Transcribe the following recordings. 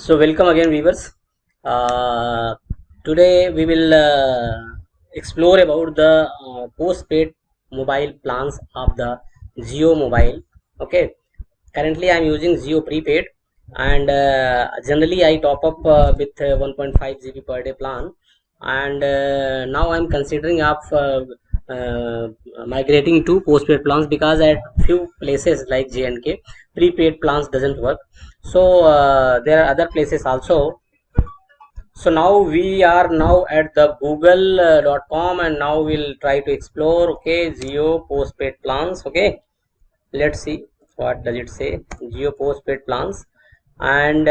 So welcome again, viewers. Uh, Today we will explore about the postpaid mobile plans of the JIO mobile. Okay, currently I am using JIO prepaid, and generally I top up with 1.5 GB per day plan, and now I am considering of uh, migrating to postpaid plans because at few places like JNK prepaid plans doesn't work. So there are other places also. So now we are now at the google.com, and now we'll try to explore. Okay, JIO postpaid plans. Okay, let's see what does it say. JIO postpaid plans, and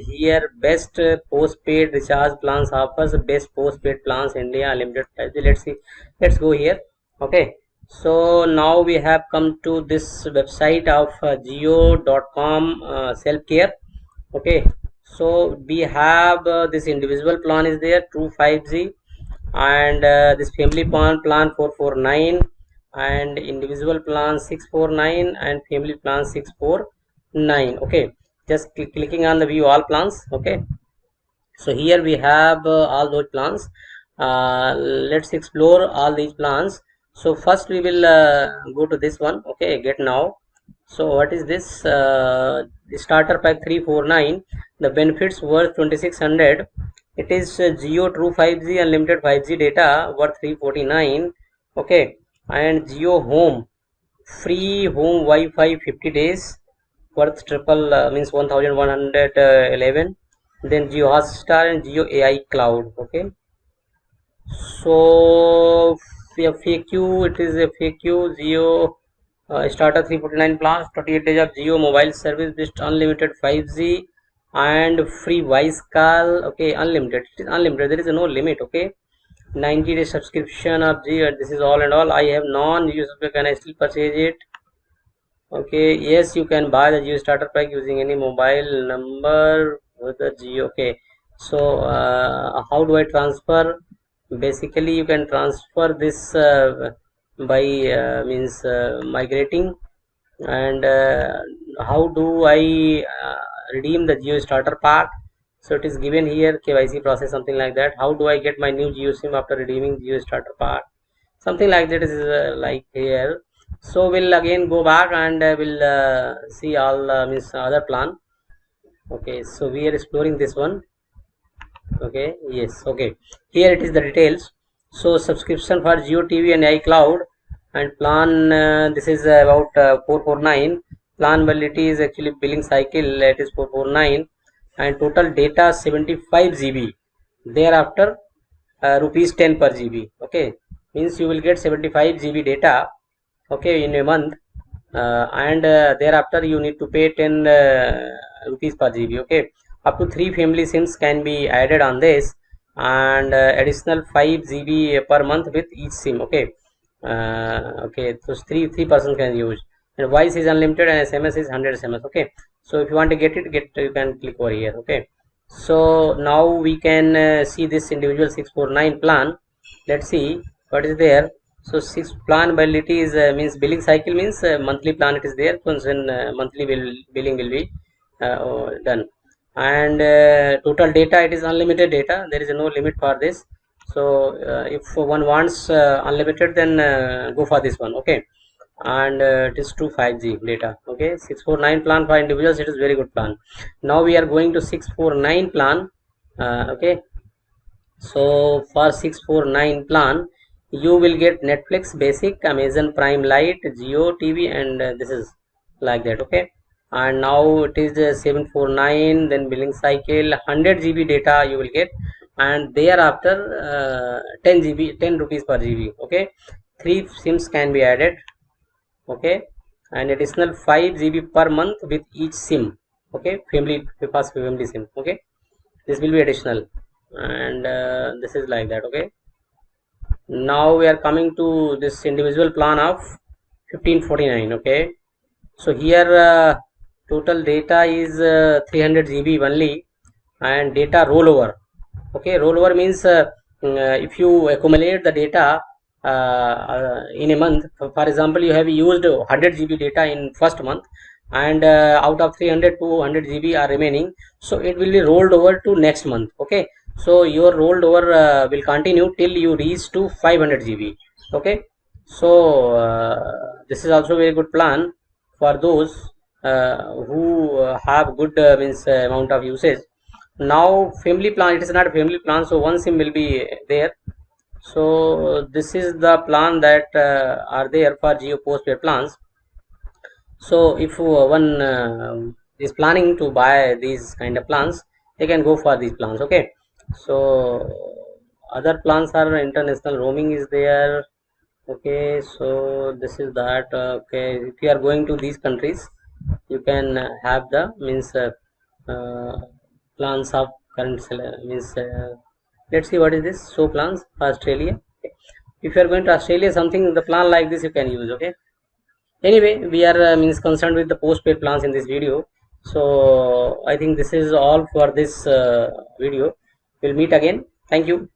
here best postpaid recharge plans offers best postpaid plans India unlimited. Let's see, let's go here. Okay, so now we have come to this website of JIO.com self care. Okay, so we have this individual plan is there 25G, and this family plan 449, and individual plan 649, and family plan 649. Okay, just clicking on the view all plans. Okay, so here we have all those plans. Let's explore all these plans. So first we will go to this one. Okay, get now. So what is this? The starter pack 349, the benefits worth 2600. It is JIO True 5G unlimited 5G data worth 349. Okay, and JIO Home free home Wi-Fi 50 days worth triple means 1111. Then JIO Hotstar and JIO AI Cloud. Okay, so FAQ, it is a FAQ JIO starter 349 plans, 28 days of JIO mobile service with unlimited 5G and free voice call. Okay, unlimited, it is unlimited, there is no limit. Okay, 90-day subscription of JIO. This is all and all. I have non-usable, can I still purchase it? Okay, yes, you can buy the JIO starter pack using any mobile number with the JIO. Okay, so how do I transfer? Basically you can transfer this by means migrating. And how do I redeem the JIO starter pack? So it is given here, KYC process, something like that. How do I get my new JIO sim after redeeming JIO starter pack? Something like that is like here. So we'll again go back, and we'll see all means other plan. Okay, so we are exploring this one. Okay, yes. Okay, here it is the details. So subscription for JIO TV and iCloud, and plan this is about 449. Plan validity is actually billing cycle, it is 449, and total data 75 GB. Thereafter rupees 10 per GB. Okay, means you will get 75 GB data. Okay, in a month, and thereafter you need to pay 10 rupees per GB. Okay, up to 3 family sims can be added on this, and additional 5 GB per month with each sim. Okay, okay, so three person can use, and voice is unlimited and SMS is 100 SMS. Okay, so if you want to get it, you can click over here. Okay, so now we can see this individual 649 plan. Let's see what is there. So 6 plan validity is means billing cycle means monthly plan it is there, so then monthly billing will be done. And total data, it is unlimited data, there is no limit for this. So if one wants unlimited, then go for this one. Okay, and it is 5G data. Okay, 649 plan for individuals, it is very good plan. Now we are going to 649 plan. Okay, so for 649 plan you will get Netflix basic, Amazon Prime Lite, JIO TV, and this is like that. Okay, and now it is 749, then billing cycle 100 GB data you will get, and thereafter 10 GB, 10 rupees per GB. Okay, 3 sims can be added. Okay, and additional 5 GB per month with each sim. Okay, family sim. Okay, this will be additional, and this is like that. Okay, now we are coming to this individual plan of 1549. Okay, so here total data is 300 GB only, and data rollover. Okay, rollover means if you accumulate the data in a month, for example you have used 100 GB data in first month, and out of 300 to 100 GB are remaining, so it will be rolled over to next month. Okay, so your rolled over will continue till you reach to 500 GB. Okay, so this is also very good plan for those who have good means amount of usage. Now family plan, it is not a family plan, so one SIM will be there. So this is the plan that are there for JIO postpaid plans. So if one is planning to buy these kind of plans, they can go for these plans. Okay, so other plans are international roaming is there. Okay, so this is that. Okay, if you are going to these countries, you can have the means uh, plans of current means let's see what is this. So plans for Australia. Okay. If you are going to Australia, something the plan like this you can use. Okay, anyway, we are means concerned with the postpaid plans in this video. So I think this is all for this video. We'll meet again. Thank you.